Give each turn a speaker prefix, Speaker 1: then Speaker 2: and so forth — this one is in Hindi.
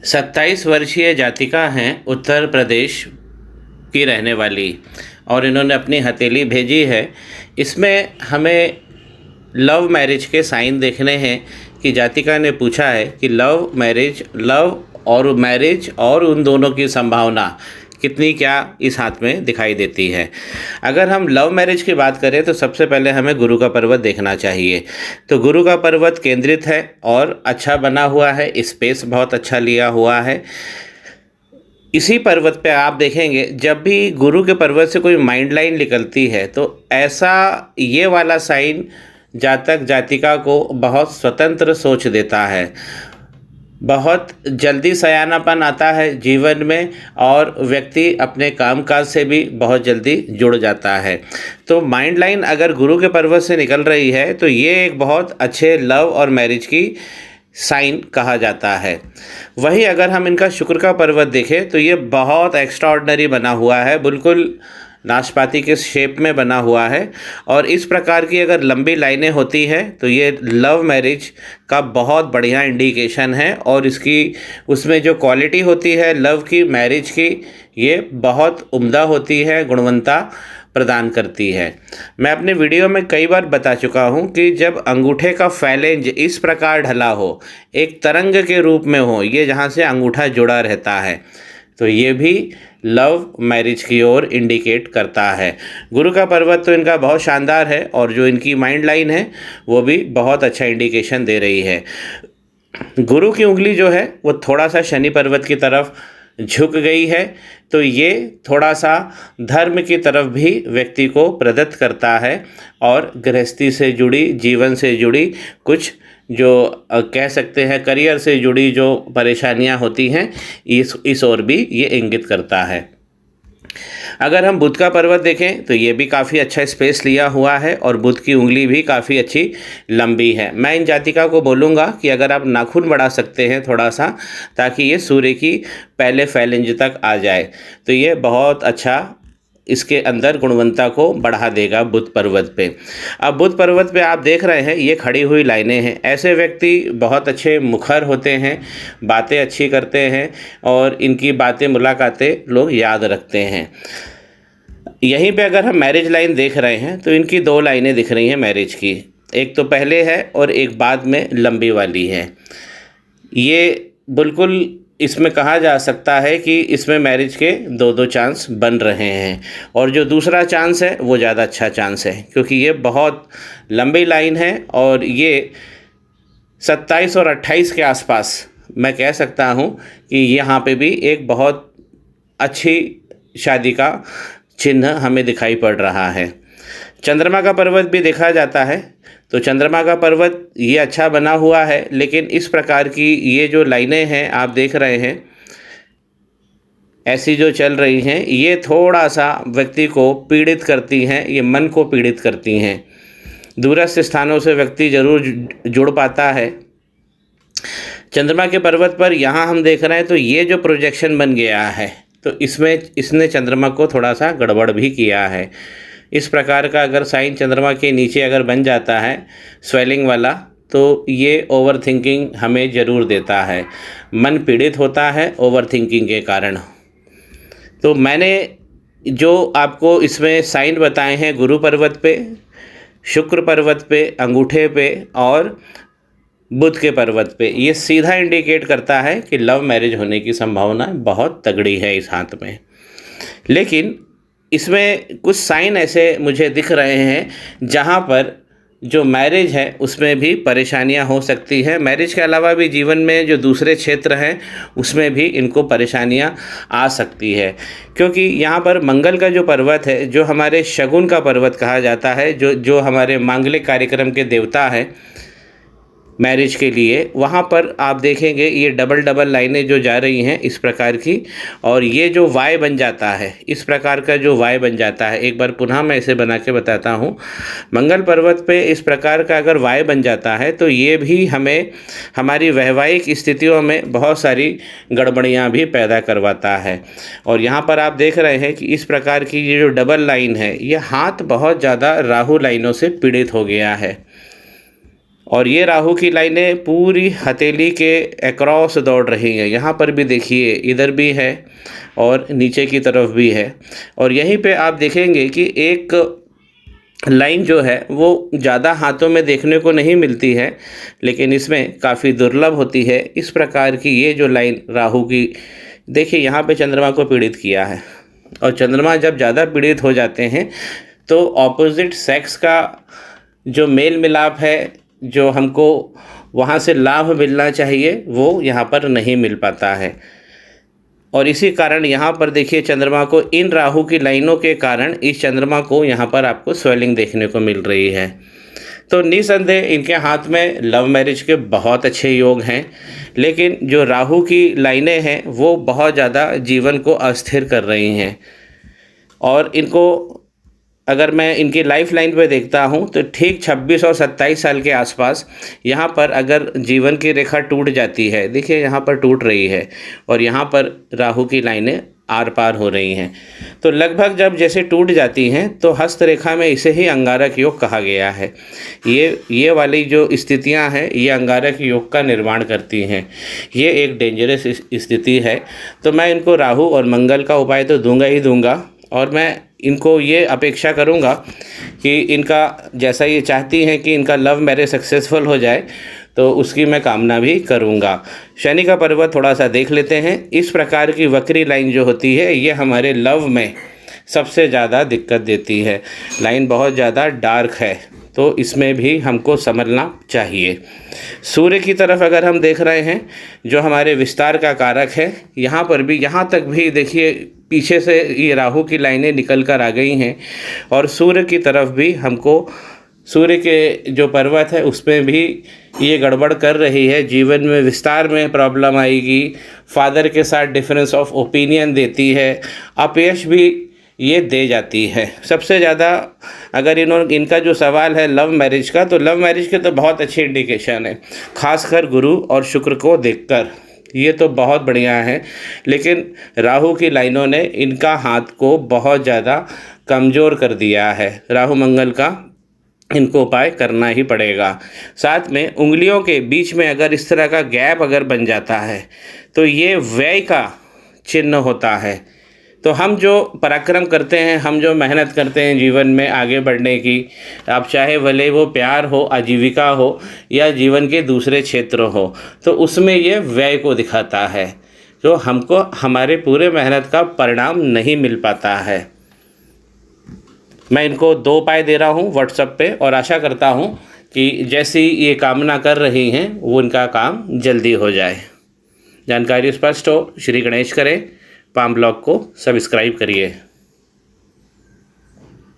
Speaker 1: 27 वर्षीय जातिका हैं उत्तर प्रदेश की रहने वाली और इन्होंने अपनी हथेली भेजी है। इसमें हमें लव मैरिज के साइन देखने हैं कि जातिका ने पूछा है कि लव और मैरिज और उन दोनों की संभावना कितनी क्या इस हाथ में दिखाई देती है। अगर हम लव मैरिज की बात करें तो सबसे पहले हमें गुरु का पर्वत देखना चाहिए। तो गुरु का पर्वत केंद्रित है और अच्छा बना हुआ है, स्पेस बहुत अच्छा लिया हुआ है। इसी पर्वत पे आप देखेंगे जब भी गुरु के पर्वत से कोई माइंड लाइन निकलती है तो ऐसा ये वाला साइन जातक जातिका को बहुत स्वतंत्र सोच देता है। बहुत जल्दी सयानापन आता है जीवन में और व्यक्ति अपने कामकाज से भी बहुत जल्दी जुड़ जाता है। तो माइंड लाइन अगर गुरु के पर्वत से निकल रही है तो ये एक बहुत अच्छे लव और मैरिज की साइन कहा जाता है। वहीं अगर हम इनका शुक्र का पर्वत देखें तो ये बहुत एक्स्ट्राऑर्डिनरी बना हुआ है, बिल्कुल नाशपाती के शेप में बना हुआ है। और इस प्रकार की अगर लंबी लाइनें होती हैं तो ये लव मैरिज का बहुत बढ़िया इंडिकेशन है और इसकी उसमें जो क्वालिटी होती है लव की, मैरिज की, ये बहुत उम्दा होती है, गुणवत्ता प्रदान करती है। मैं अपने वीडियो में कई बार बता चुका हूँ कि जब अंगूठे का फैलेंज इस प्रकार ढला हो, एक तरंग के रूप में हो, ये जहाँ से अंगूठा जुड़ा रहता है, तो ये भी लव मैरिज की ओर इंडिकेट करता है। गुरु का पर्वत तो इनका बहुत शानदार है और जो इनकी माइंड लाइन है वो भी बहुत अच्छा इंडिकेशन दे रही है। गुरु की उंगली जो है वो थोड़ा सा शनि पर्वत की तरफ झुक गई है, तो ये थोड़ा सा धर्म की तरफ भी व्यक्ति को प्रदत्त करता है और गृहस्थी से जुड़ी, जीवन से जुड़ी कुछ जो कह सकते हैं करियर से जुड़ी जो परेशानियां होती हैं इस ओर भी ये इंगित करता है। अगर हम बुध का पर्वत देखें तो ये भी काफ़ी अच्छा स्पेस लिया हुआ है और बुध की उंगली भी काफ़ी अच्छी लंबी है। मैं इन जातिका को बोलूँगा कि अगर आप नाखून बढ़ा सकते हैं थोड़ा सा, ताकि ये सूर्य की पहले फैलेंज तक आ जाए, तो ये बहुत अच्छा इसके अंदर गुणवत्ता को बढ़ा देगा बुध पर्वत पे। अब बुध पर्वत पे आप देख रहे हैं ये खड़ी हुई लाइनें हैं। ऐसे व्यक्ति बहुत अच्छे मुखर होते हैं, बातें अच्छी करते हैं और इनकी बातें, मुलाकातें लोग याद रखते हैं। यहीं पे अगर हम मैरिज लाइन देख रहे हैं तो इनकी दो लाइनें दिख रही हैं मैरिज की, एक तो पहले है और एक बाद में लंबी वाली है। ये बिल्कुल इसमें कहा जा सकता है कि इसमें मैरिज के दो दो चांस बन रहे हैं और जो दूसरा चांस है वो ज़्यादा अच्छा चांस है, क्योंकि ये बहुत लंबी लाइन है और ये 27 और 28 के आसपास मैं कह सकता हूँ कि यहाँ पे भी एक बहुत अच्छी शादी का चिन्ह हमें दिखाई पड़ रहा है। चंद्रमा का पर्वत भी देखा जाता है, तो चंद्रमा का पर्वत ये अच्छा बना हुआ है, लेकिन इस प्रकार की ये जो लाइनें हैं आप देख रहे हैं ऐसी जो चल रही हैं, ये थोड़ा सा व्यक्ति को पीड़ित करती हैं, ये मन को पीड़ित करती हैं। दूरस्थ स्थानों से व्यक्ति जरूर जुड़ पाता है। चंद्रमा के पर्वत पर यहाँ हम देख रहे हैं तो ये जो प्रोजेक्शन बन गया है तो इसने चंद्रमा को थोड़ा सा गड़बड़ भी किया है। इस प्रकार का अगर साइन चंद्रमा के नीचे अगर बन जाता है स्वेलिंग वाला, तो ये ओवर थिंकिंग हमें ज़रूर देता है, मन पीड़ित होता है ओवर थिंकिंग के कारण। तो मैंने जो आपको इसमें साइन बताए हैं गुरु पर्वत पे, शुक्र पर्वत पे, अंगूठे पे और बुध के पर्वत पे, ये सीधा इंडिकेट करता है कि लव मैरिज होने की संभावना बहुत तगड़ी है इस हाथ में। लेकिन इसमें कुछ साइन ऐसे मुझे दिख रहे हैं जहाँ पर जो मैरिज है उसमें भी परेशानियां हो सकती हैं। मैरिज के अलावा भी जीवन में जो दूसरे क्षेत्र हैं उसमें भी इनको परेशानियां आ सकती है, क्योंकि यहाँ पर मंगल का जो पर्वत है, जो हमारे शगुन का पर्वत कहा जाता है, जो हमारे मांगलिक कार्यक्रम के देवता हैं मैरिज के लिए, वहाँ पर आप देखेंगे ये डबल डबल लाइनें जो जा रही हैं इस प्रकार की, और ये जो वाई बन जाता है, इस प्रकार का जो वाई बन जाता है, एक बार पुनः मैं इसे बना के बताता हूँ। मंगल पर्वत पे इस प्रकार का अगर वाई बन जाता है तो ये भी हमें हमारी वैवाहिक स्थितियों में बहुत सारी गड़बड़ियाँ भी पैदा करवाता है। और यहाँ पर आप देख रहे हैं कि इस प्रकार की ये जो डबल लाइन है, ये हाथ बहुत ज़्यादा राहु लाइनों से पीड़ित हो गया है और ये राहु की लाइनें पूरी हथेली के अक्रॉस दौड़ रही हैं। यहाँ पर भी देखिए, इधर भी है और नीचे की तरफ भी है। और यहीं पे आप देखेंगे कि एक लाइन जो है वो ज़्यादा हाथों में देखने को नहीं मिलती है, लेकिन इसमें काफ़ी दुर्लभ होती है। इस प्रकार की ये जो लाइन राहु की, देखिए यहाँ पे चंद्रमा को पीड़ित किया है। और चंद्रमा जब ज़्यादा पीड़ित हो जाते हैं तो ऑपोजिट सेक्स का जो मेल मिलाप है, जो हमको वहाँ से लाभ मिलना चाहिए, वो यहाँ पर नहीं मिल पाता है। और इसी कारण यहाँ पर देखिए चंद्रमा को, इन राहु की लाइनों के कारण इस चंद्रमा को यहाँ पर आपको स्वेलिंग देखने को मिल रही है। तो निसंदेह इनके हाथ में लव मैरिज के बहुत अच्छे योग हैं, लेकिन जो राहु की लाइनें हैं वो बहुत ज़्यादा जीवन को अस्थिर कर रही हैं। और इनको अगर मैं इनकी लाइफ लाइन पे देखता हूँ तो ठीक 26 और 27 साल के आसपास यहाँ पर अगर जीवन की रेखा टूट जाती है, देखिए यहाँ पर टूट रही है और यहाँ पर राहु की लाइनें आर पार हो रही हैं, तो लगभग जब जैसे टूट जाती हैं तो हस्त रेखा में इसे ही अंगारक योग कहा गया है। ये वाली जो स्थितियाँ हैं ये अंगारक योग का निर्माण करती हैं। ये एक डेंजरस स्थिति है। तो मैं इनको राहु और मंगल का उपाय तो दूंगा ही दूंगा, और मैं इनको ये अपेक्षा करूँगा कि इनका, जैसा ये चाहती हैं कि इनका लव मैरिज सक्सेसफुल हो जाए, तो उसकी मैं कामना भी करूँगा। शनि का पर्वत थोड़ा सा देख लेते हैं। इस प्रकार की वक्री लाइन जो होती है ये हमारे लव में सबसे ज़्यादा दिक्कत देती है। लाइन बहुत ज़्यादा डार्क है, तो इसमें भी हमको समझना चाहिए। सूर्य की तरफ अगर हम देख रहे हैं, जो हमारे विस्तार का कारक है, यहाँ पर भी, यहाँ तक भी देखिए पीछे से ये राहु की लाइनें निकल कर आ गई हैं। और सूर्य की तरफ भी हमको, सूर्य के जो पर्वत है उसमें भी ये गड़बड़ कर रही है। जीवन में विस्तार में प्रॉब्लम आएगी, फादर के साथ डिफरेंस ऑफ ओपिनियन देती है, अपयश भी ये दे जाती है। सबसे ज़्यादा अगर इनका जो सवाल है लव मैरिज का, तो लव मैरिज के तो बहुत अच्छी इंडिकेशन है, खासकर गुरु और शुक्र को देखकर, ये तो बहुत बढ़िया है। लेकिन राहु की लाइनों ने इनका हाथ को बहुत ज़्यादा कमज़ोर कर दिया है। राहु मंगल का इनको उपाय करना ही पड़ेगा। साथ में उंगलियों के बीच में अगर इस तरह का गैप अगर बन जाता है तो ये व्यय का चिन्ह होता है। तो हम जो पराक्रम करते हैं, हम जो मेहनत करते हैं जीवन में आगे बढ़ने की, आप चाहे भले वो प्यार हो, आजीविका हो या जीवन के दूसरे क्षेत्र हो, तो उसमें ये व्यय को दिखाता है, जो हमको हमारे पूरे मेहनत का परिणाम नहीं मिल पाता है। मैं इनको 2 उपाय दे रहा हूँ व्हाट्सएप पे, और आशा करता हूँ कि जैसी ये कामना कर रही हैं वो इनका काम जल्दी हो जाए। जानकारी स्पष्ट हो, श्री गणेश करें। पाम ब्लॉग को सब्सक्राइब करिए।